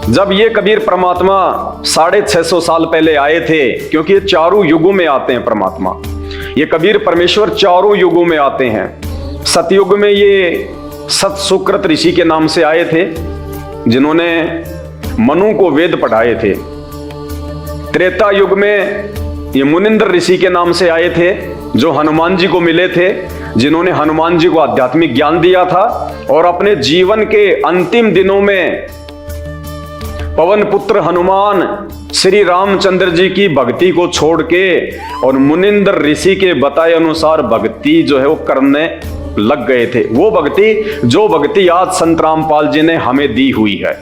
जब ये कबीर परमात्मा 650 साल पहले आए थे, क्योंकि ये चारों युगों में आते हैं परमात्मा, ये कबीर परमेश्वर चारों युगों में आते हैं। सतयुग में ये सत सुकृत ऋषि के नाम से आए थे, जिन्होंने मनु को वेद पढ़ाए थे। त्रेता युग में ये मुनिंद्र ऋषि के नाम से आए थे, जो हनुमान जी को मिले थे, जिन्होंने हनुमान जी को आध्यात्मिक ज्ञान दिया था। और अपने जीवन के अंतिम दिनों में पवन पुत्र हनुमान श्री रामचंद्र जी की भक्ति को छोड़ के और मुनिंद्र ऋषि के बताए अनुसार भक्ति जो है वो करने लग गए थे। वो भक्ति, जो भक्ति आज संत रामपाल जी ने हमें दी हुई है,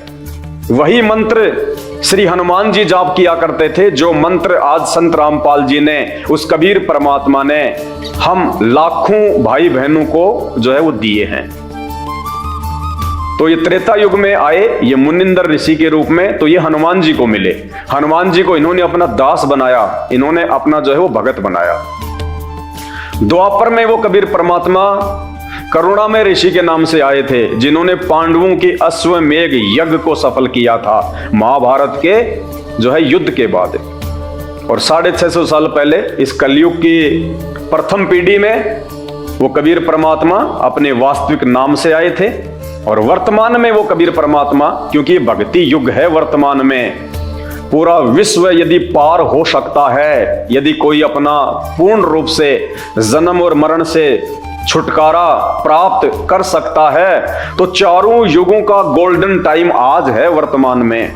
वही मंत्र श्री हनुमान जी जाप किया करते थे, जो मंत्र आज संत रामपाल जी ने, उस कबीर परमात्मा ने हम लाखों भाई बहनों को जो है वो दिए हैं। तो ये त्रेता युग में आए, ये मुनिंद्र ऋषि के रूप में, तो ये हनुमान जी को मिले। हनुमान जी को इन्होंने अपना दास बनाया, इन्होंने अपना जो है वो भगत बनाया। द्वापर में वो कबीर परमात्मा करुणा में ऋषि के नाम से आए थे, जिन्होंने पांडवों की अश्वमेघ यज्ञ को सफल किया था महाभारत के जो है युद्ध के बाद। और 650 साल पहले इस कलयुग की प्रथम पीढ़ी में वो कबीर परमात्मा अपने वास्तविक नाम से आए थे। और वर्तमान में वो कबीर परमात्मा, क्योंकि भक्ति युग है, वर्तमान में पूरा विश्व यदि पार हो सकता है, यदि कोई अपना पूर्ण रूप से जन्म और मरण से छुटकारा प्राप्त कर सकता है, तो चारों युगों का गोल्डन टाइम आज है, वर्तमान में।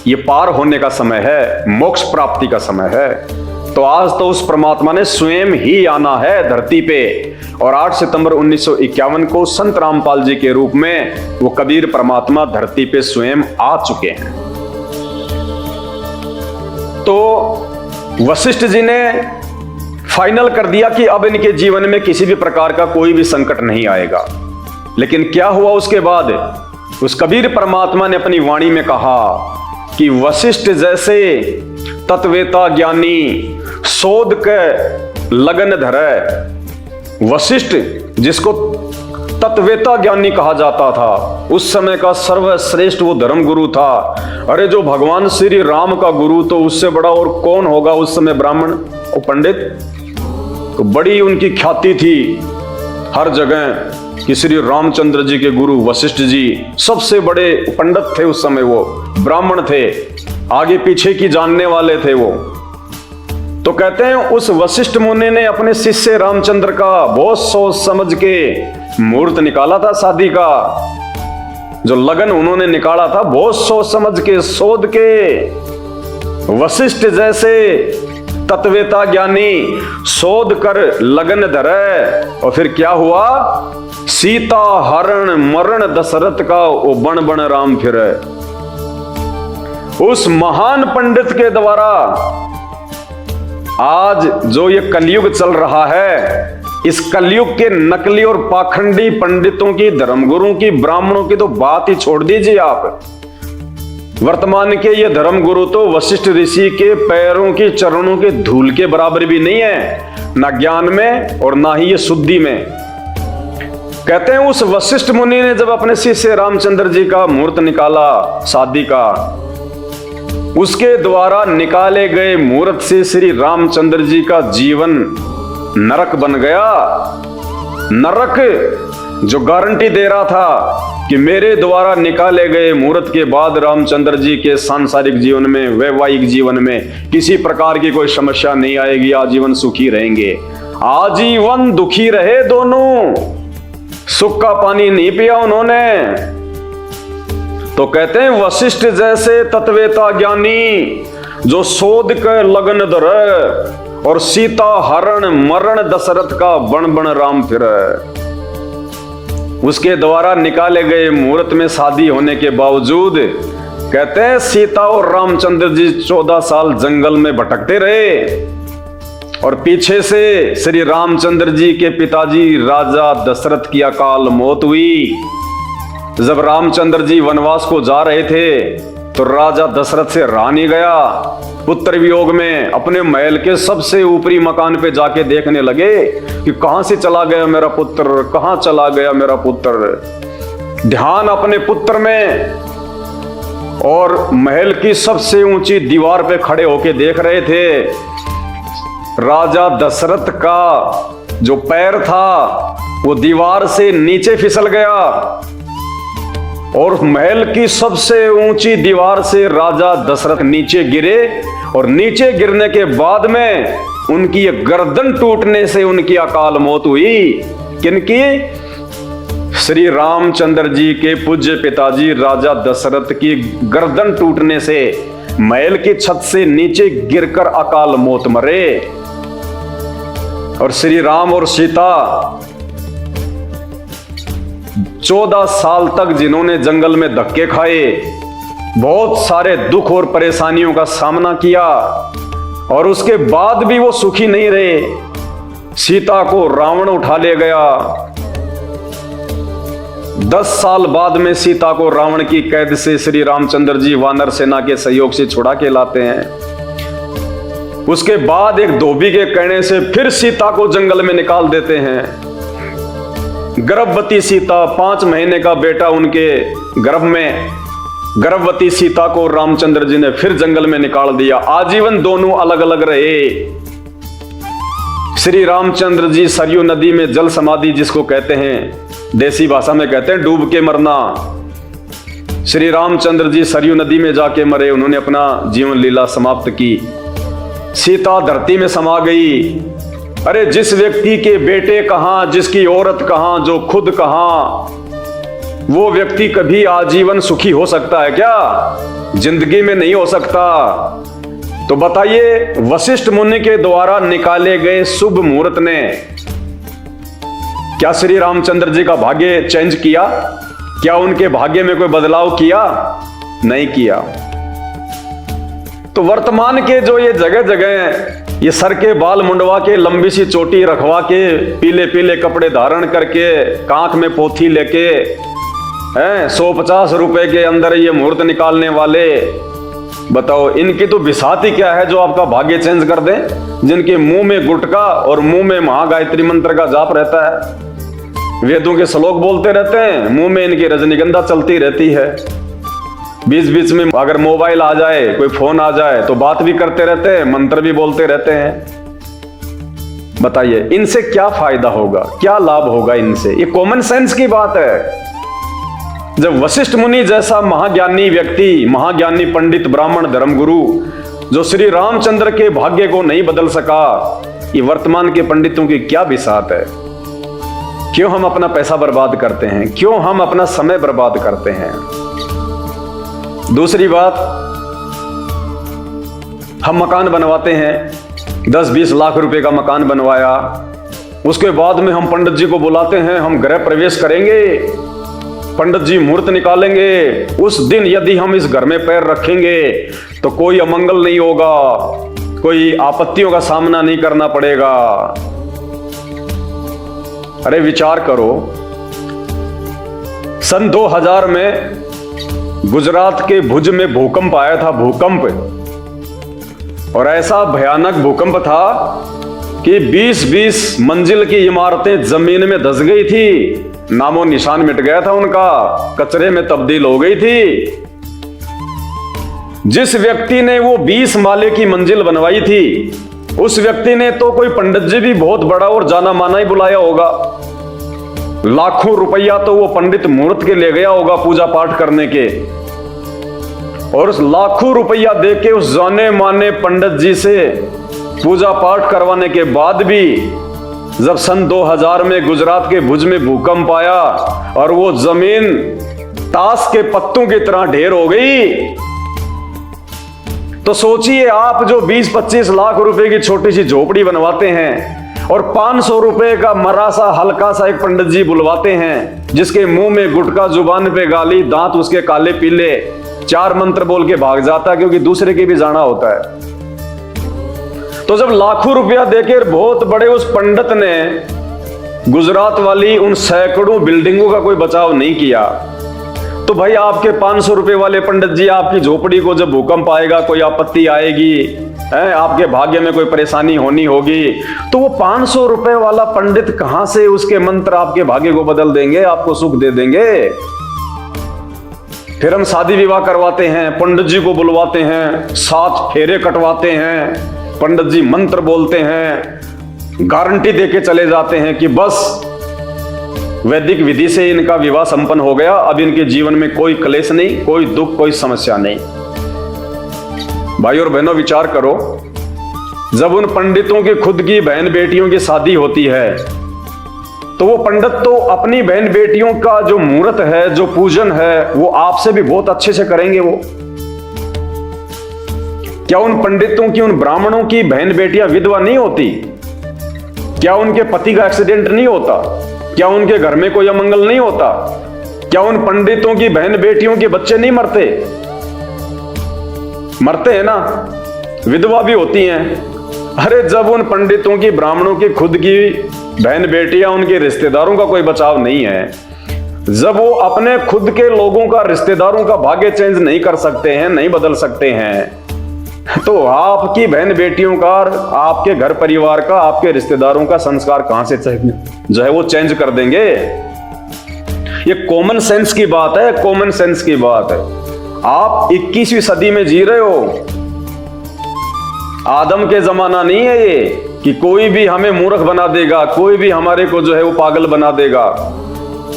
ये पार होने का समय है, मोक्ष प्राप्ति का समय है। तो आज तो उस परमात्मा ने स्वयं ही आना है धरती पे। और 8 सितंबर 1951 को संत रामपाल जी के रूप में वो कबीर परमात्मा धरती पे स्वयं आ चुके हैं। तो वशिष्ठ जी ने फाइनल कर दिया कि अब इनके जीवन में किसी भी प्रकार का कोई भी संकट नहीं आएगा। लेकिन क्या हुआ उसके बाद? उस कबीर परमात्मा ने अपनी वाणी में कहा कि वशिष्ठ जैसे तत्वेता ज्ञानी शोध के लगन धरे। वशिष्ठ जिसको तत्वेता ज्ञानी कहा जाता था, उस समय का सर्वश्रेष्ठ वो धर्म गुरु था। अरे जो भगवान श्री राम का गुरु, तो उससे बड़ा और कौन होगा उस समय? ब्राह्मण और पंडित। तो बड़ी उनकी ख्याति थी हर जगह कि श्री रामचंद्र जी के गुरु वशिष्ठ जी सबसे बड़े पंडित थे उस समय, वो ब्राह्मण थे, आगे पीछे की जानने वाले थे वो। तो कहते हैं उस वशिष्ठ मुनि ने अपने शिष्य रामचंद्र का बहुत सोच समझ के मुहूर्त निकाला था शादी का। जो लगन उन्होंने निकाला था बहुत सोच समझ के, शोध के। वशिष्ठ जैसे तत्वेता ज्ञानी शोध कर लगन धरे। और फिर क्या हुआ? सीता हरण मरण दशरथ का वो बण बण राम फिरे। उस महान पंडित के द्वारा आज जो ये कलयुग चल रहा है, इस कलयुग के नकली और पाखंडी पंडितों की, धर्मगुरुओं की, ब्राह्मणों की तो बात ही छोड़ दीजिए आप। वर्तमान के ये धर्मगुरु तो वशिष्ठ ऋषि के पैरों की, चरणों के धूल के बराबर भी नहीं है, ना ज्ञान में और ना ही ये शुद्धि में। कहते हैं उस वशिष्ठ मुनि ने जब अपने शिष्य रामचंद्र जी का मुहूर्त निकाला शादी का, उसके द्वारा निकाले गए मुहूर्त से श्री रामचंद्र जी का जीवन नरक बन गया। नरक जो गारंटी दे रहा था कि मेरे द्वारा निकाले गए मुहूर्त के बाद रामचंद्र जी के सांसारिक जीवन में, वैवाहिक जीवन में किसी प्रकार की कोई समस्या नहीं आएगी, आजीवन सुखी रहेंगे। आजीवन दुखी रहे दोनों, सुख का पानी नहीं पिया उन्होंने। तो कहते हैं वशिष्ठ जैसे तत्वेता ज्ञानी जो शोध के लगन धरे, और सीता हरण मरण दशरथ का बण बण राम फिरे। उसके द्वारा निकाले गए मुहूर्त में शादी होने के बावजूद कहते हैं सीता और रामचंद्र जी 14 साल जंगल में भटकते रहे। और पीछे से श्री रामचंद्र जी के पिताजी राजा दशरथ की अकाल मौत हुई। जब रामचंद्र जी वनवास को जा रहे थे तो राजा दशरथ से रहा नहीं गया। पुत्र वियोग में अपने महल के सबसे ऊपरी मकान पे जाके देखने लगे कि कहां से चला गया मेरा पुत्र, कहां चला गया मेरा पुत्र। ध्यान अपने पुत्र में और महल की सबसे ऊंची दीवार पे खड़े होके देख रहे थे। राजा दशरथ का जो पैर था वो दीवार से नीचे फिसल गया और महल की सबसे ऊंची दीवार से राजा दशरथ नीचे गिरे और नीचे गिरने के बाद में उनकी गर्दन टूटने से उनकी अकाल मौत हुई। किनकी? श्री रामचंद्र जी के पूज्य पिताजी राजा दशरथ की गर्दन टूटने से महल की छत से नीचे गिरकर अकाल मौत मरे। और श्री राम और सीता 14 साल तक जिन्होंने जंगल में धक्के खाए, बहुत सारे दुख और परेशानियों का सामना किया और उसके बाद भी वो सुखी नहीं रहे। सीता को रावण उठा ले गया। 10 साल बाद में सीता को रावण की कैद से श्री रामचंद्र जी वानर सेना के सहयोग से छुड़ा के लाते हैं। उसके बाद एक धोबी के कहने से फिर सीता को जंगल में निकाल देते हैं। गर्भवती सीता, 5 महीने का बेटा उनके गर्भ में, गर्भवती सीता को रामचंद्र जी ने फिर जंगल में निकाल दिया। आजीवन दोनों अलग अलग रहे। श्री रामचंद्र जी सरयू नदी में जल समाधि जिसको कहते हैं, देसी भाषा में कहते हैं डूब के मरना, श्री रामचंद्र जी सरयू नदी में जाके मरे। उन्होंने अपना जीवन लीला समाप्त की। सीता धरती में समा गई। अरे जिस व्यक्ति के बेटे कहां, जिसकी औरत कहां, जो खुद कहां, वो व्यक्ति कभी आजीवन सुखी हो सकता है क्या? जिंदगी में नहीं हो सकता। तो बताइए, वशिष्ठ मुनि के द्वारा निकाले गए शुभ मुहूर्त ने क्या श्री रामचंद्र जी का भाग्य चेंज किया? क्या उनके भाग्य में कोई बदलाव किया? नहीं किया। तो वर्तमान के जो ये जगह जगह ये सर के बाल मुंडवा के, लंबी सी चोटी रखवा के, पीले पीले कपड़े धारण करके, कांख में पोथी लेके, 150 रुपए के अंदर ये मुहूर्त निकालने वाले, बताओ इनकी तो बिसाती क्या है जो आपका भाग्य चेंज कर दें? जिनके मुंह में गुटका और मुंह में महागायत्री मंत्र का जाप रहता है, वेदों के श्लोक बोलते रहते हैं, मुंह में इनकी रजनीगंधा चलती रहती है। बीच बीच में अगर मोबाइल आ जाए, कोई फोन आ जाए तो बात भी करते रहते हैं, मंत्र भी बोलते रहते हैं। बताइए इनसे क्या फायदा होगा, क्या लाभ होगा इनसे? ये कॉमन सेंस की बात है। जब वशिष्ठ मुनि जैसा महाज्ञानी व्यक्ति, महाज्ञानी पंडित, ब्राह्मण, धर्मगुरु, जो श्री रामचंद्र के भाग्य को नहीं बदल सका, ये वर्तमान के पंडितों की क्या बिसात है? क्यों हम अपना पैसा बर्बाद करते हैं? क्यों हम अपना समय बर्बाद करते हैं? दूसरी बात, हम मकान बनवाते हैं, 10-20 लाख रुपए का मकान बनवाया, उसके बाद में हम पंडित जी को बुलाते हैं, हम गृह प्रवेश करेंगे, पंडित जी मुहूर्त निकालेंगे, उस दिन यदि हम इस घर में पैर रखेंगे तो कोई अमंगल नहीं होगा, कोई आपत्तियों का सामना नहीं करना पड़ेगा। अरे विचार करो, सन 2000 में गुजरात के भुज में भूकंप आया था, भूकंप, और ऐसा भयानक भूकंप था कि 20-20 मंजिल की इमारतें जमीन में धंस गई थी, नामो निशान मिट गया था उनका, कचरे में तब्दील हो गई थी। जिस व्यक्ति ने वो 20 माले की मंजिल बनवाई थी, उस व्यक्ति ने तो कोई पंडित जी भी बहुत बड़ा और जाना माना ही बुलाया होगा। लाखों रुपया तो वो पंडित मुहूर्त के ले गया होगा पूजा पाठ करने के, और उस लाखों रुपया देके उस जाने माने पंडित जी से पूजा पाठ करवाने के बाद भी जब सन 2000 में गुजरात के भुज में भूकंप आया और वो जमीन ताश के पत्तों की तरह ढेर हो गई, तो सोचिए आप जो 20-25 लाख रुपए की छोटी सी झोपड़ी बनवाते हैं और 500 रुपए का मरा सा हल्का सा एक पंडित जी बुलवाते हैं, जिसके मुंह में गुटखा, जुबान पे गाली, दांत उसके काले पीले, 4 मंत्र बोल के भाग जाता है क्योंकि दूसरे की भी जाना होता है। तो जब लाखों रुपया देकर बहुत बड़े उस पंडित ने गुजरात वाली उन सैकड़ों बिल्डिंगों का कोई बचाव नहीं किया, तो भाई आपके 500 रुपए वाले पंडित जी आपकी झोपड़ी को जब भूकंप आएगा, कोई आपत्ति आएगी, आपके भाग्य में कोई परेशानी होनी होगी, तो वो 500 रुपए वाला पंडित कहां से उसके मंत्र आपके भाग्य को बदल देंगे, आपको सुख दे देंगे? फिर हम शादी विवाह करवाते हैं, पंडित जी को बुलवाते हैं, 7 फेरे कटवाते हैं, पंडित जी मंत्र बोलते हैं, गारंटी देके चले जाते हैं कि बस वैदिक विधि से इनका विवाह संपन्न हो गया, अब इनके जीवन में कोई क्लेश नहीं, कोई दुख, कोई समस्या नहीं। भाई और बहनों, विचार करो, जब उन पंडितों की खुद की बहन बेटियों की शादी होती है तो वो पंडित तो अपनी बहन बेटियों का जो मुहूर्त है, जो पूजन है, वो आपसे भी बहुत अच्छे से करेंगे। वो क्या उन पंडितों की, उन ब्राह्मणों की बहन बेटियां विधवा नहीं होती? क्या उनके पति का एक्सीडेंट नहीं होता? क्या उनके घर में कोई अमंगल नहीं होता? क्या उन पंडितों की बहन बेटियों के बच्चे नहीं मरते? मरते हैं ना, विधवा भी होती हैं। अरे जब उन पंडितों की, ब्राह्मणों की खुद की बहन बेटियां, उनके रिश्तेदारों का कोई बचाव नहीं है, जब वो अपने खुद के लोगों का, रिश्तेदारों का भाग्य चेंज नहीं कर सकते हैं, नहीं बदल सकते हैं, तो आपकी बहन बेटियों का, आपके घर परिवार का, आपके रिश्तेदारों का संस्कार कहां से जो है वो चेंज कर देंगे? ये कॉमन सेंस की बात है, कॉमन सेंस की बात है। आप 21वीं सदी में जी रहे हो, आदम के जमाना नहीं है ये कि कोई भी हमें मूर्ख बना देगा, कोई भी हमारे को जो है वो पागल बना देगा।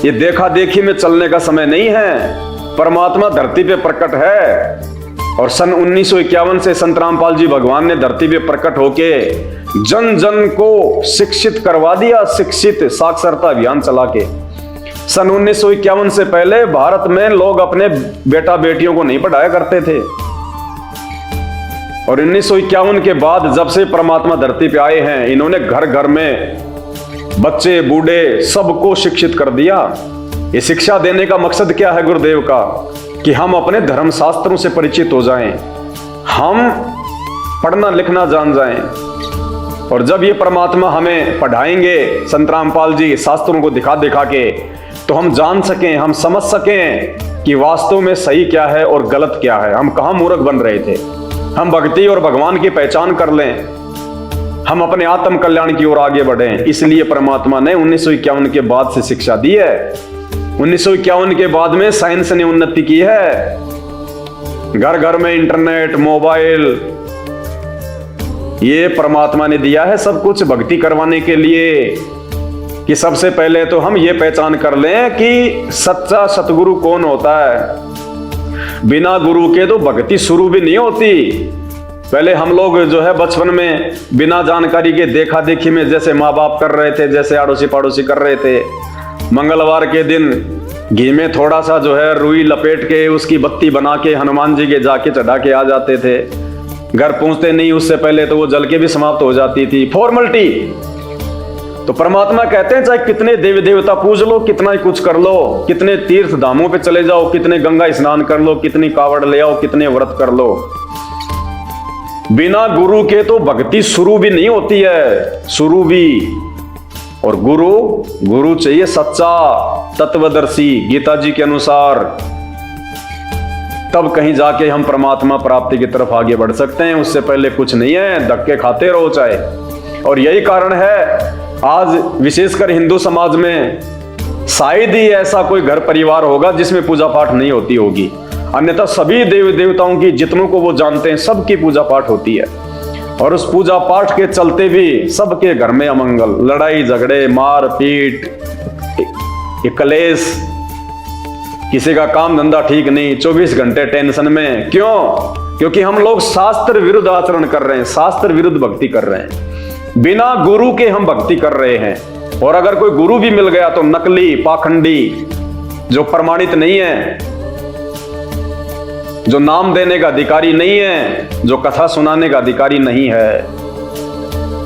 ये देखा देखी में चलने का समय नहीं है। परमात्मा धरती पे प्रकट है और सन 1951 से संत रामपाल जी भगवान ने धरती पे प्रकट होके जन जन को शिक्षित करवा दिया, शिक्षित साक्षरता अभियान चला के। सन 1951 से पहले भारत में लोग अपने बेटा बेटियों को नहीं पढ़ाया करते थे, और 1951 के बाद जब से परमात्मा धरती पे आए हैं, इन्होंने घर घर में बच्चे बूढ़े सबको शिक्षित कर दिया। ये शिक्षा देने का मकसद क्या है गुरुदेव का? कि हम अपने धर्म शास्त्रों से परिचित हो जाएं, हम पढ़ना लिखना जान जाएं, और जब ये परमात्मा हमें पढ़ाएंगे, संत रामपाल जी शास्त्रों को दिखा दिखा के, तो हम जान सकें, हम समझ सकें कि वास्तव में सही क्या है और गलत क्या है, हम कहाँ मूर्ख बन रहे थे। हम भक्ति और भगवान की पहचान कर लें, हम अपने आत्म कल्याण की ओर आगे बढ़ें। इसलिए परमात्मा ने 1951 के बाद से शिक्षा दी है। 1951 के बाद में साइंस ने उन्नति की है, घर घर में इंटरनेट, मोबाइल, ये परमात्मा ने दिया है सब कुछ भक्ति करवाने के लिए। कि सबसे पहले तो हम ये पहचान कर लें कि सच्चा सतगुरु कौन होता है। बिना गुरु के तो भक्ति शुरू भी नहीं होती। पहले हम लोग जो है बचपन में बिना जानकारी के देखा देखी में जैसे माँ बाप कर रहे थे, जैसे अड़ोसी पड़ोसी कर रहे थे, मंगलवार के दिन घी में थोड़ा सा जो है रुई लपेट के उसकी बत्ती बना के हनुमान जी के जाके चढ़ा के आ जाते थे। घर पहुंचते नहीं उससे पहले तो वो जल के भी समाप्त हो जाती थी, फॉर्मेलिटी। तो परमात्मा कहते हैं चाहे कितने देवी देवता पूज लो, कितना ही कुछ कर लो, कितने तीर्थ धामों पे चले जाओ, कितने गंगा स्नान कर लो, कितनी कावड़ ले आओ, कितने व्रत कर लो, बिना गुरु के तो भक्ति शुरू भी नहीं होती है, शुरू भी। और गुरु चाहिए सच्चा तत्वदर्शी, गीता जी के अनुसार, तब कहीं जाके हम परमात्मा प्राप्ति की तरफ आगे बढ़ सकते हैं। उससे पहले कुछ नहीं है, धक्के खाते रहो चाहे। और यही कारण है आज विशेषकर हिंदू समाज में शायद ही ऐसा कोई घर परिवार होगा जिसमें पूजा पाठ नहीं होती होगी, अन्यथा सभी देवी देवताओं की जितनों को वो जानते हैं सबकी पूजा पाठ होती है। और उस पूजा पाठ के चलते भी सबके घर में अमंगल, लड़ाई झगड़े, मार पीट, कलेश, किसी का काम धंधा ठीक नहीं, 24 घंटे टेंशन में। क्यों? क्योंकि हम लोग शास्त्र विरुद्ध आचरण कर रहे हैं, शास्त्र विरुद्ध भक्ति कर रहे हैं, बिना गुरु के हम भक्ति कर रहे हैं। और अगर कोई गुरु भी मिल गया तो नकली, पाखंडी, जो प्रमाणित नहीं है, जो नाम देने का अधिकारी नहीं है, जो कथा सुनाने का अधिकारी नहीं है।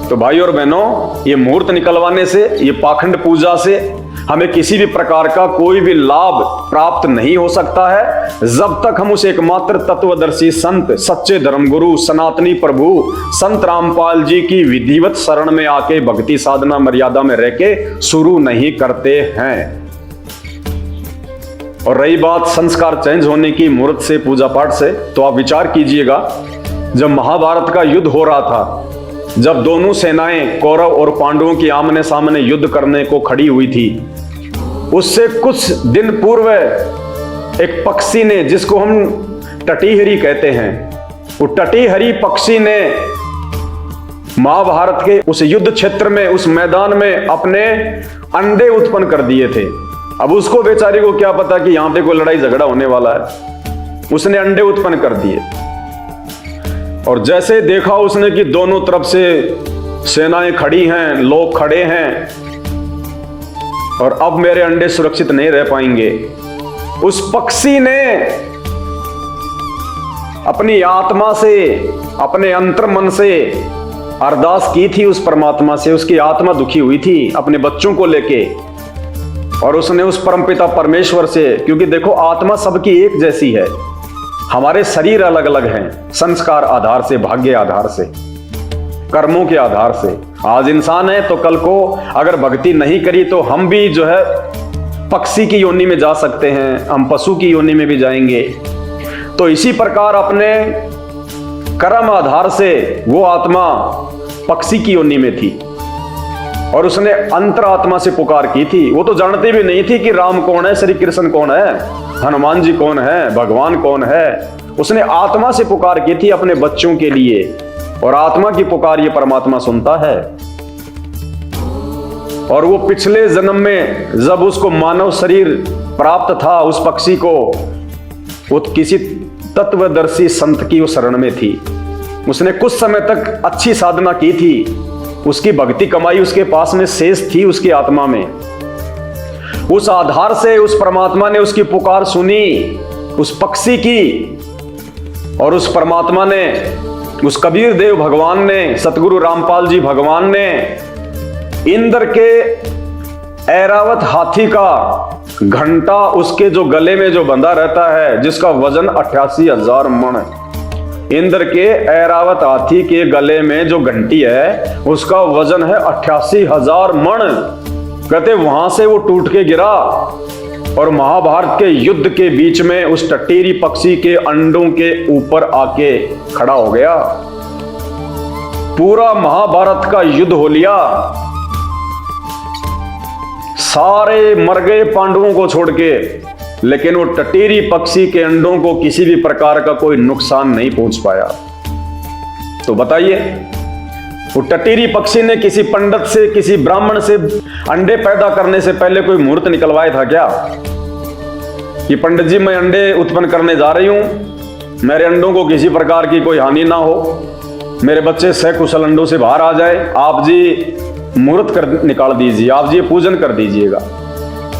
तो भाई और बहनों, ये मुहूर्त निकलवाने से, ये पाखंड पूजा से हमें किसी भी प्रकार का कोई भी लाभ प्राप्त नहीं हो सकता है जब तक हम उस एकमात्र तत्वदर्शी संत, सच्चे धर्मगुरु, सनातनी प्रभु संत रामपाल जी की विधिवत शरण में आके भक्ति साधना मर्यादा में रह के शुरू नहीं करते हैं। और रही बात संस्कार चेंज होने की मुहूर्त से, पूजा पाठ से, तो आप विचार कीजिएगा, जब महाभारत का युद्ध हो रहा था, जब दोनों सेनाएं कौरव और पांडवों की आमने सामने युद्ध करने को खड़ी हुई थी, उससे कुछ दिन पूर्व एक पक्षी ने, जिसको हम टटीहरी कहते हैं, वो टटीहरी पक्षी ने महाभारत के उस युद्ध क्षेत्र में, उस मैदान में अपने अंडे उत्पन्न कर दिए थे। अब उसको बेचारे को क्या पता कि यहां पे कोई लड़ाई झगड़ा होने वाला है। उसने अंडे उत्पन्न कर दिए और जैसे देखा उसने कि दोनों तरफ से सेनाएं खड़ी हैं, लोग खड़े हैं और अब मेरे अंडे सुरक्षित नहीं रह पाएंगे। उस पक्षी ने अपनी आत्मा से, अपने अंतर्मन से अरदास की थी उस परमात्मा से। उसकी आत्मा दुखी हुई थी अपने बच्चों को लेके और उसने उस परमपिता परमेश्वर से, क्योंकि देखो आत्मा सबकी एक जैसी है, हमारे शरीर अलग अलग हैं, संस्कार आधार से, भाग्य आधार से, कर्मों के आधार से। आज इंसान है तो कल को अगर भक्ति नहीं करी तो हम भी जो है पक्षी की योनि में जा सकते हैं, हम पशु की योनि में भी जाएंगे। तो इसी प्रकार अपने कर्म आधार से वो आत्मा पक्षी की योनि में थी और उसने अंतरात्मा से पुकार की थी। वो तो जानती भी नहीं थी कि राम कौन है, श्री कृष्ण कौन है, हनुमान जी कौन है, भगवान कौन है। उसने आत्मा से पुकार की थी अपने बच्चों के लिए और आत्मा की पुकार ये परमात्मा सुनता है। और वो पिछले जन्म में जब उसको मानव शरीर प्राप्त था, उस पक्षी को, वो किसी तत्वदर्शी संत की वो शरण में थी। उसने कुछ समय तक अच्छी साधना की थी, उसकी भक्ति कमाई उसके पास में शेष थी उसकी आत्मा में। उस आधार से उस परमात्मा ने उसकी पुकार सुनी, उस पक्षी की, और उस परमात्मा ने, उस कबीर देव भगवान ने, सतगुरु रामपाल जी भगवान ने इंद्र के ऐरावत हाथी का घंटा उसके जो गले में जो बंधा रहता है, जिसका वजन 88,000 मण, इंद्र के ऐरावत हाथी के गले में जो घंटी है उसका वजन है 88,000 मण। कहते वहां से वो टूट के गिरा और महाभारत के युद्ध के बीच में उस टटीरी पक्षी के अंडों के ऊपर आके खड़ा हो गया। पूरा महाभारत का युद्ध हो लिया, सारे मर गए पांडवों को छोड़ के, लेकिन वो टटीरी पक्षी के अंडों को किसी भी प्रकार का कोई नुकसान नहीं पहुंच पाया। तो बताइए, वो टटीरी पक्षी ने किसी पंडित से, किसी ब्राह्मण से अंडे पैदा करने से पहले कोई मुहूर्त निकलवाया था क्या कि पंडित जी मैं अंडे उत्पन्न करने जा रही हूं, मेरे अंडों को किसी प्रकार की कोई हानि ना हो, मेरे बच्चे सकुशल अंडों से बाहर आ जाए, आप जी मुहूर्त कर निकाल दीजिए, आप जी पूजन कर दीजिएगा।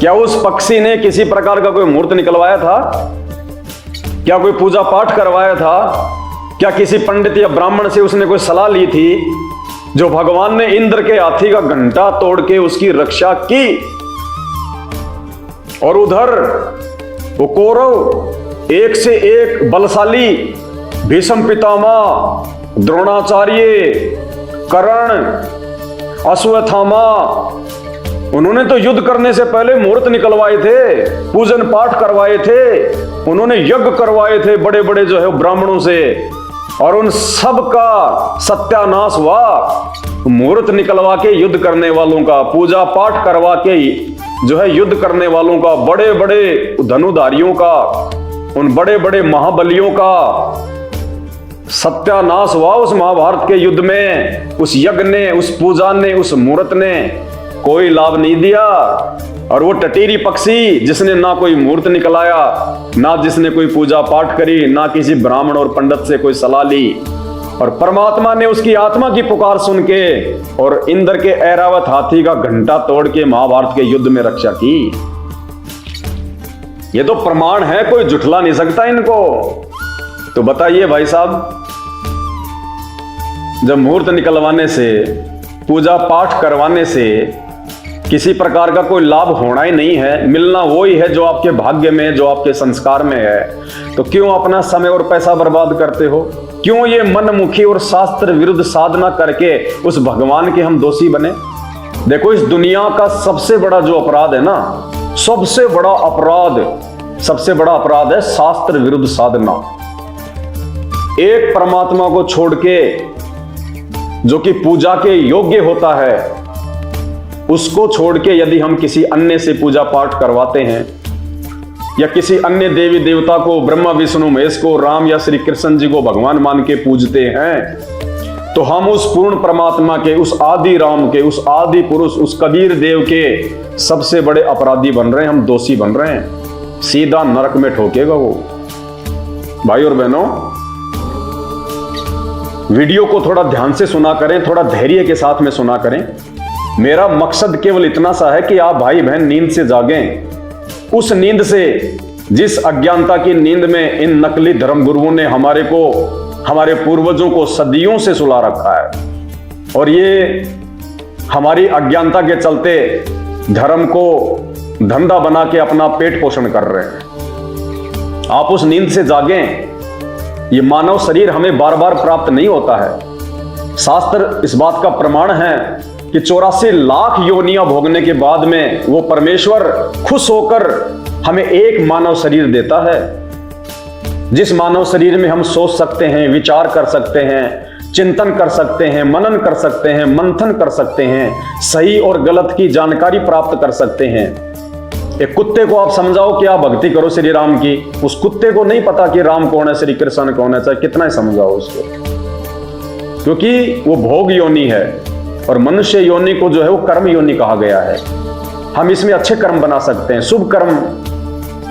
क्या उस पक्षी ने किसी प्रकार का कोई मुहूर्त निकलवाया था? क्या कोई पूजा पाठ करवाया था? क्या किसी पंडित या ब्राह्मण से उसने कोई सलाह ली थी? जो भगवान ने इंद्र के हाथी का घंटा तोड़ के उसकी रक्षा की। और उधर वो कौरव एक से एक बलशाली, भीष्म पितामह, द्रोणाचार्य, कर्ण, अश्वत्थामा, उन्होंने तो युद्ध करने से पहले मुहूर्त निकलवाए थे, पूजन पाठ करवाए थे, उन्होंने यज्ञ करवाए थे बड़े बड़े जो है ब्राह्मणों से, और उन सब का सत्यानाश हुआ। मुहूर्त निकलवा के युद्ध करने वालों का, पूजा पाठ करवा के जो है युद्ध करने वालों का, बड़े बड़े धनुधारियों का, उन बड़े बड़े महाबलियों का सत्यानाश हुआ उस महाभारत के युद्ध में। उस यज्ञ ने, उस पूजा ने, उस मुहूर्त ने कोई लाभ नहीं दिया। और वो टटीरी पक्षी जिसने ना कोई मुहूर्त निकलाया, ना जिसने कोई पूजा पाठ करी, ना किसी ब्राह्मण और पंडित से कोई सलाह ली, और परमात्मा ने उसकी आत्मा की पुकार सुन के और इंद्र के ऐरावत हाथी का घंटा तोड़ के महाभारत के युद्ध में रक्षा की। ये तो प्रमाण है, कोई जुठला नहीं सकता इनको। तो बताइए भाई साहब, जब मुहूर्त निकलवाने से, पूजा पाठ करवाने से किसी प्रकार का कोई लाभ होना ही नहीं है, मिलना वो ही है जो आपके भाग्य में, जो आपके संस्कार में है, तो क्यों अपना समय और पैसा बर्बाद करते हो? क्यों ये मनमुखी और शास्त्र विरुद्ध साधना करके उस भगवान के हम दोषी बने? देखो, इस दुनिया का सबसे बड़ा जो अपराध है ना, सबसे बड़ा अपराध है शास्त्र विरुद्ध साधना। एक परमात्मा को छोड़ के जो कि पूजा के योग्य होता है, उसको छोड़ के यदि हम किसी अन्य से पूजा पाठ करवाते हैं या किसी अन्य देवी देवता को, ब्रह्मा विष्णु महेश को, राम या श्री कृष्ण जी को भगवान मान के पूजते हैं, तो हम उस पूर्ण परमात्मा के, उस आदि राम के, उस आदि पुरुष, उस कबीर देव के सबसे बड़े अपराधी बन रहे हैं, हम दोषी बन रहे हैं। सीधा नरक में ठोकेगा वो। भाई और बहनों, वीडियो को थोड़ा ध्यान से सुना करें, थोड़ा धैर्य के साथ में सुना करें। मेरा मकसद केवल इतना सा है कि आप भाई बहन नींद से जागें, उस नींद से जिस अज्ञानता की नींद में इन नकली धर्मगुरुओं ने हमारे को, हमारे पूर्वजों को सदियों से सुला रखा है, और ये हमारी अज्ञानता के चलते धर्म को धंधा बना के अपना पेट पोषण कर रहे हैं। आप उस नींद से जागें। ये मानव शरीर हमें बार बार प्राप्त नहीं होता है। शास्त्र इस बात का प्रमाण है कि 84 लाख योनियां भोगने के बाद में वो परमेश्वर खुश होकर हमें एक मानव शरीर देता है, जिस मानव शरीर में हम सोच सकते हैं, विचार कर सकते हैं, चिंतन कर सकते हैं, मनन कर सकते हैं, मंथन कर सकते हैं, सही और गलत की जानकारी प्राप्त कर सकते हैं। एक कुत्ते को आप समझाओ कि आप भक्ति करो श्री राम की, उस कुत्ते को नहीं पता कि राम कौन है, श्री कृष्ण कौन है, चाहे कितना ही समझाओ उसको, क्योंकि वो भोग योनि है। और मनुष्य योनि को जो है वो कर्म योनि कहा गया है। हम इसमें अच्छे कर्म बना सकते हैं, शुभ कर्म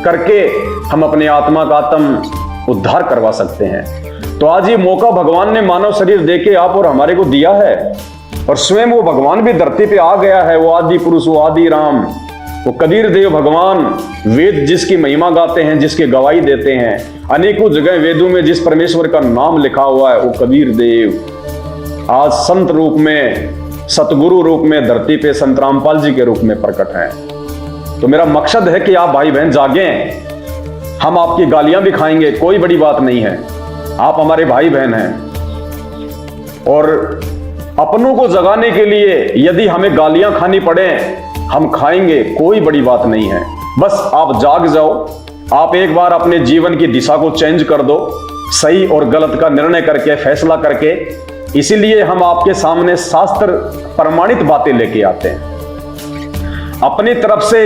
करके हम अपने आत्मा का आत्म उद्धार करवा सकते हैं। तो आज ये मौका भगवान ने मानव शरीर देके आप और हमारे को दिया है, और स्वयं वो भगवान भी धरती पे आ गया है। वो आदि पुरुष, वो आदि राम, वो कबीर देव भगवान, वेद जिसकी महिमा गाते हैं, जिसकी गवाही देते हैं, अनेकों जगह वेदों में जिस परमेश्वर का नाम लिखा हुआ है वो कबीर देव आज संत रूप में, सतगुरु रूप में धरती पे संत रामपाल जी के रूप में प्रकट हैं। तो मेरा मकसद है कि आप भाई बहन जागें। हम आपकी गालियां भी खाएंगे, कोई बड़ी बात नहीं है, आप हमारे भाई बहन हैं। और अपनों को जगाने के लिए यदि हमें गालियां खानी पड़े, हम खाएंगे, कोई बड़ी बात नहीं है। बस आप जाग जाओ, आप एक बार अपने जीवन की दिशा को चेंज कर दो, सही और गलत का निर्णय करके, फैसला करके। इसीलिए हम आपके सामने शास्त्र प्रमाणित बातें लेके आते हैं। अपनी तरफ से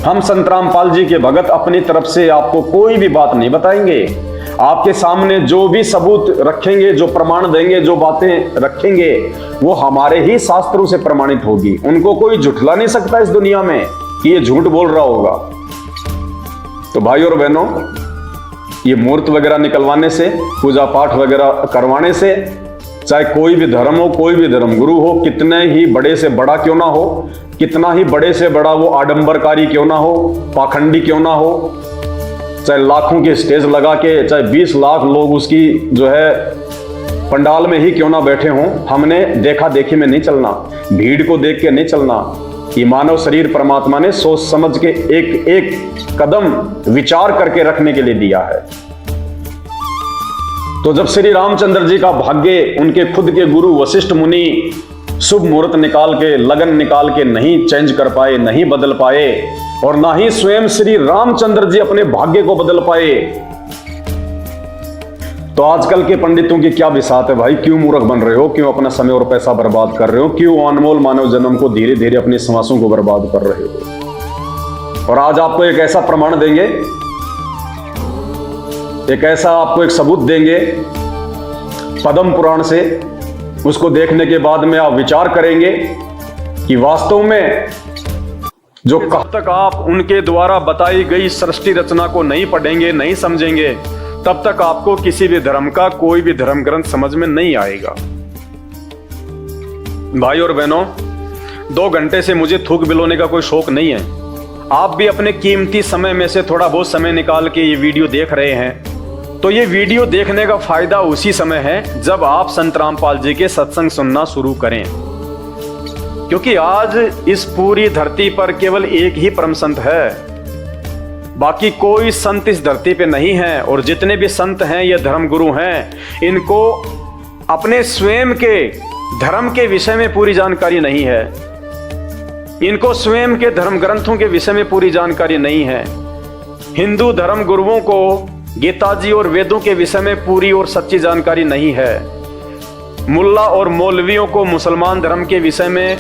हम संत रामपाल जी के भगत अपनी तरफ से आपको कोई भी बात नहीं बताएंगे। आपके सामने जो भी सबूत रखेंगे, जो प्रमाण देंगे, जो बातें रखेंगे, वो हमारे ही शास्त्रों से प्रमाणित होगी। उनको कोई झुठला नहीं सकता इस दुनिया में कि ये झूठ बोल रहा होगा। तो भाई और बहनों, ये मूर्त वगैरह निकलवाने से, पूजा पाठ वगैरह करवाने से, चाहे कोई भी धर्म हो, कोई भी धर्म गुरु हो, कितने ही बड़े से बड़ा क्यों ना हो, कितना ही बड़े से बड़ा वो आडंबरकारी क्यों ना हो, पाखंडी क्यों ना हो, चाहे लाखों की स्टेज लगा के, चाहे 20 लाख लोग उसकी जो है पंडाल में ही क्यों ना बैठे हों, हमने देखा देखी में नहीं चलना, भीड़ को देख के नहीं चलना। ये मानव शरीर परमात्मा ने सोच समझ के एक एक कदम विचार करके रखने के लिए दिया है। तो जब श्री रामचंद्र जी का भाग्य उनके खुद के गुरु वशिष्ठ मुनि शुभ मुहूर्त निकाल के, लगन निकाल के नहीं चेंज कर पाए, नहीं बदल पाए, और ना ही स्वयं श्री रामचंद्र जी अपने भाग्य को बदल पाए, तो आजकल के पंडितों की क्या बिसात है भाई? क्यों मूर्ख बन रहे हो? क्यों अपना समय और पैसा बर्बाद कर रहे हो? क्यों अनमोल मानव जन्म को धीरे धीरे अपनी श्वासों को बर्बाद कर रहे हो? और आज आपको एक ऐसा प्रमाण देंगे, एक ऐसा आपको एक सबूत देंगे पद्म पुराण से। उसको देखने के बाद में आप विचार करेंगे कि वास्तव में जो कब तक आप उनके द्वारा बताई गई सृष्टि रचना को नहीं पढ़ेंगे, नहीं समझेंगे, तब तक आपको किसी भी धर्म का कोई भी धर्म ग्रंथ समझ में नहीं आएगा। भाई और बहनों, 2 घंटे से मुझे थूक बिलोने का कोई शौक नहीं है। आप भी अपने कीमती समय में से थोड़ा बहुत समय निकाल के ये वीडियो देख रहे हैं, तो ये वीडियो देखने का फायदा उसी समय है जब आप संत रामपाल जी के सत्संग सुनना शुरू करें। क्योंकि आज इस पूरी धरती पर केवल एक ही परम संत है, बाकी कोई संत इस धरती पे नहीं है। और जितने भी संत हैं, ये धर्म गुरु हैं, इनको अपने स्वयं के धर्म के विषय में पूरी जानकारी नहीं है, इनको स्वयं के धर्म ग्रंथों के विषय में पूरी जानकारी नहीं है। हिंदू धर्म गुरुओं को गीता जी और वेदों के विषय में पूरी और सच्ची जानकारी नहीं है। मुल्ला और मौलवियों को मुसलमान धर्म के विषय में,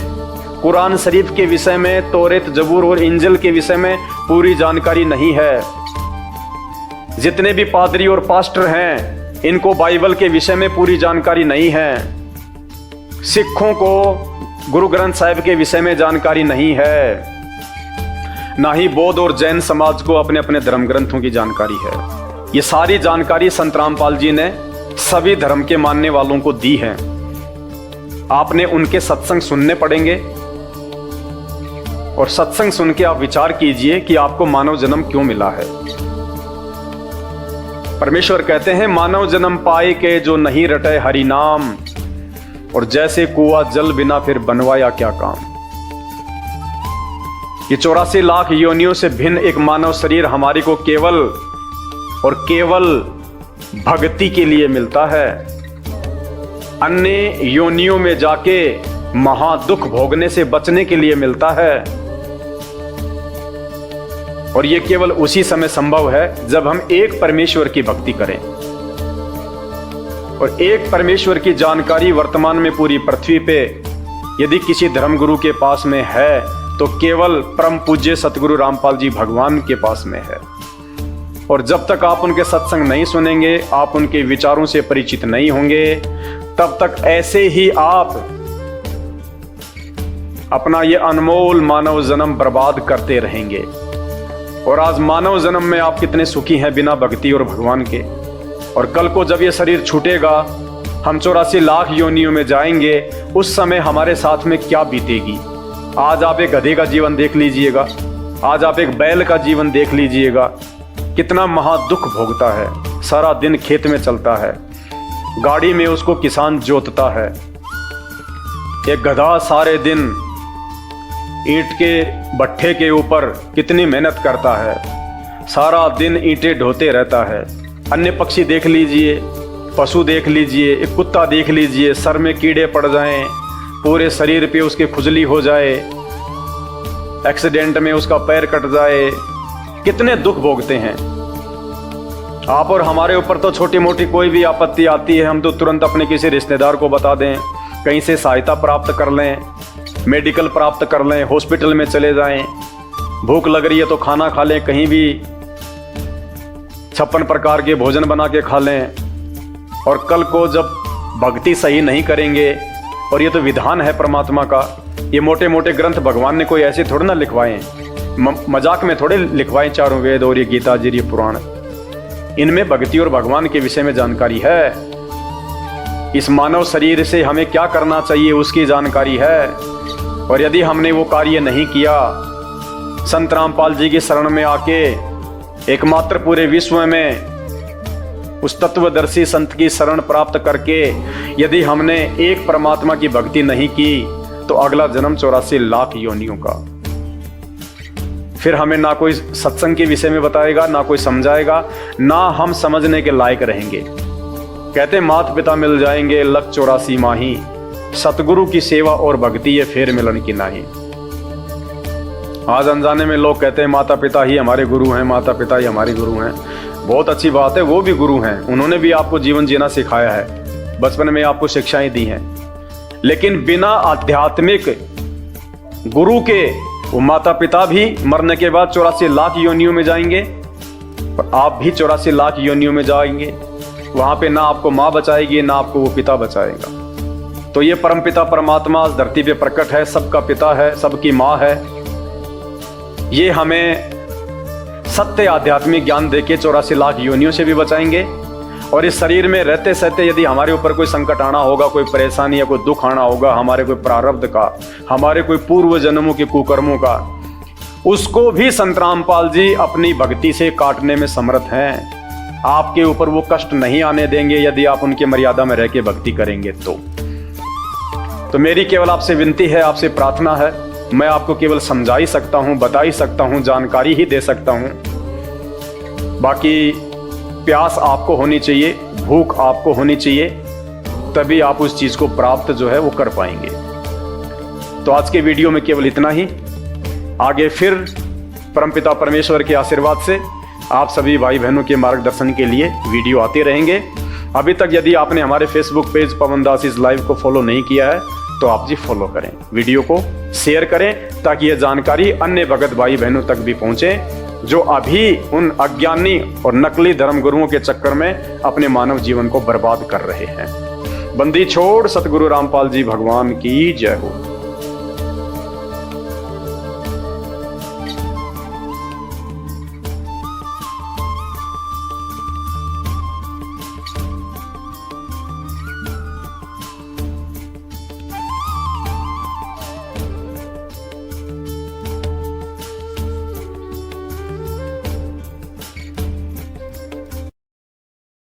कुरान शरीफ के विषय में, तौरेत, जबूर और इंजिल के विषय में पूरी जानकारी नहीं है। जितने भी पादरी और पास्टर हैं, इनको बाइबल के विषय में पूरी जानकारी नहीं है। सिखों को गुरु ग्रंथ साहिब के विषय में जानकारी नहीं है। ना ही बौद्ध और जैन समाज को अपने अपने धर्म ग्रंथों की जानकारी है। ये सारी जानकारी संत रामपाल जी ने सभी धर्म के मानने वालों को दी है। आपने उनके सत्संग सुनने पड़ेंगे और सत्संग सुन के आप विचार कीजिए कि आपको मानव जन्म क्यों मिला है। परमेश्वर कहते हैं, मानव जन्म पाए के जो नहीं रटे हरि नाम, और जैसे कुआं जल बिना फिर बनवाया क्या काम। ये 84 लाख योनियों से भिन्न एक मानव शरीर हमारी को केवल और केवल भक्ति के लिए मिलता है। अन्य योनियों में जाके महादुख भोगने से बचने के लिए मिलता है। और ये केवल उसी समय संभव है जब हम एक परमेश्वर की भक्ति करें। और एक परमेश्वर की जानकारी वर्तमान में पूरी पृथ्वी पे यदि किसी धर्मगुरु के पास में है तो केवल परम पूज्य सतगुरु रामपाल जी भगवान के पास में है। और जब तक आप उनके सत्संग नहीं सुनेंगे, आप उनके विचारों से परिचित नहीं होंगे, तब तक ऐसे ही आप अपना ये अनमोल मानव जन्म बर्बाद करते रहेंगे। और आज मानव जन्म में आप कितने सुखी हैं बिना भक्ति और भगवान के। और कल को जब ये शरीर छूटेगा, हम 84 लाख योनियों में जाएंगे, उस समय हमारे साथ में क्या बीतेगी। आज आप एक गधे का जीवन देख लीजिएगा, आज आप एक बैल का जीवन देख लीजिएगा, कितना महादुख भोगता है। सारा दिन खेत में चलता है, गाड़ी में उसको किसान जोतता है। एक गधा सारे दिन ईंट के भट्ठे के ऊपर कितनी मेहनत करता है, सारा दिन ईंटें ढोते रहता है। अन्य पक्षी देख लीजिए, पशु देख लीजिए, एक कुत्ता देख लीजिए, सर में कीड़े पड़ जाएं, पूरे शरीर पे उसके खुजली हो जाए, एक्सीडेंट में उसका पैर कट जाए, कितने दुख भोगते हैं। आप और हमारे ऊपर तो छोटी मोटी कोई भी आपत्ति आती है, हम तो तुरंत अपने किसी रिश्तेदार को बता दें, कहीं से सहायता प्राप्त कर लें, मेडिकल प्राप्त कर लें, हॉस्पिटल में चले जाएं। भूख लग रही है तो खाना खा लें, कहीं भी 56 प्रकार के भोजन बना के खा लें। और कल को जब भक्ति सही नहीं करेंगे, और ये तो विधान है परमात्मा का, ये मोटे मोटे ग्रंथ भगवान ने कोई ऐसे थोड़े ना लिखवाए, मजाक में थोड़े लिखवाए। चारों वेद और ये गीता जी, ये पुराण, इनमें भक्ति और भगवान के विषय में जानकारी है। इस मानव शरीर से हमें क्या करना चाहिए उसकी जानकारी है। और यदि हमने वो कार्य नहीं किया, संत रामपाल जी की शरण में आके एकमात्र पूरे विश्व में उस तत्वदर्शी संत की शरण प्राप्त करके यदि हमने एक परमात्मा की भक्ति नहीं की, तो अगला जन्म 84 लाख योनियों का। फिर हमें ना कोई सत्संग के विषय में बताएगा, ना कोई समझाएगा, ना हम समझने के लायक रहेंगे। कहते माता पिता मिल जाएंगे लख 84 माही, सतगुरु की सेवा और भक्ति ये फेर मिलन की नाही। आज अनजाने में लोग कहते हैं माता पिता ही हमारे गुरु हैं, माता पिता ही हमारे गुरु हैं। बहुत अच्छी बात है, वो भी गुरु हैं, उन्होंने भी आपको जीवन जीना सिखाया है, बचपन में आपको शिक्षाएं दी हैं। लेकिन बिना आध्यात्मिक गुरु के वो माता पिता भी मरने के बाद 84 लाख योनियों में जाएंगे, और आप भी 84 लाख योनियों में जाएंगे। वहां पे ना आपको माँ बचाएगी, ना आपको वो पिता बचाएगा। तो ये परम पिता परमात्मा इस धरती पे प्रकट है, सबका पिता है, सबकी माँ है। ये हमें सत्य आध्यात्मिक ज्ञान देके 84 लाख योनियों से भी बचाएंगे। और इस शरीर में रहते सहते यदि हमारे ऊपर कोई संकट आना होगा, कोई परेशानी या कोई दुख आना होगा, हमारे कोई प्रारब्ध का, हमारे कोई पूर्व जन्मों के कुकर्मों का, उसको भी संत रामपाल जी अपनी भक्ति से काटने में समर्थ हैं। आपके ऊपर वो कष्ट नहीं आने देंगे यदि आप उनकी मर्यादा में रह के भक्ति करेंगे। तो मेरी केवल आपसे विनती है, आपसे प्रार्थना है, मैं आपको केवल समझा ही सकता हूँ, बता ही सकता हूँ, जानकारी ही दे सकता हूँ। बाकी प्यास आपको होनी चाहिए, भूख आपको होनी चाहिए, तभी आप उस चीज को प्राप्त जो है वो कर पाएंगे। तो आज के वीडियो में केवल इतना ही। आगे फिर परमपिता परमेश्वर के आशीर्वाद से आप सभी भाई बहनों के मार्गदर्शन के लिए वीडियो आते रहेंगे। अभी तक यदि आपने हमारे Facebook page Pawan Das is live को फॉलो नहीं किया है तो आप जी फॉलो करें, वीडियो को शेयर करें ताकि यह जानकारी अन्य भगत भाई बहनों तक भी पहुंचे। जो अभी उन अज्ञानी और नकली धर्मगुरुओं के चक्कर में अपने मानव जीवन को बर्बाद कर रहे हैं। बंदी छोड़ सतगुरु रामपाल जी भगवान की जय हो।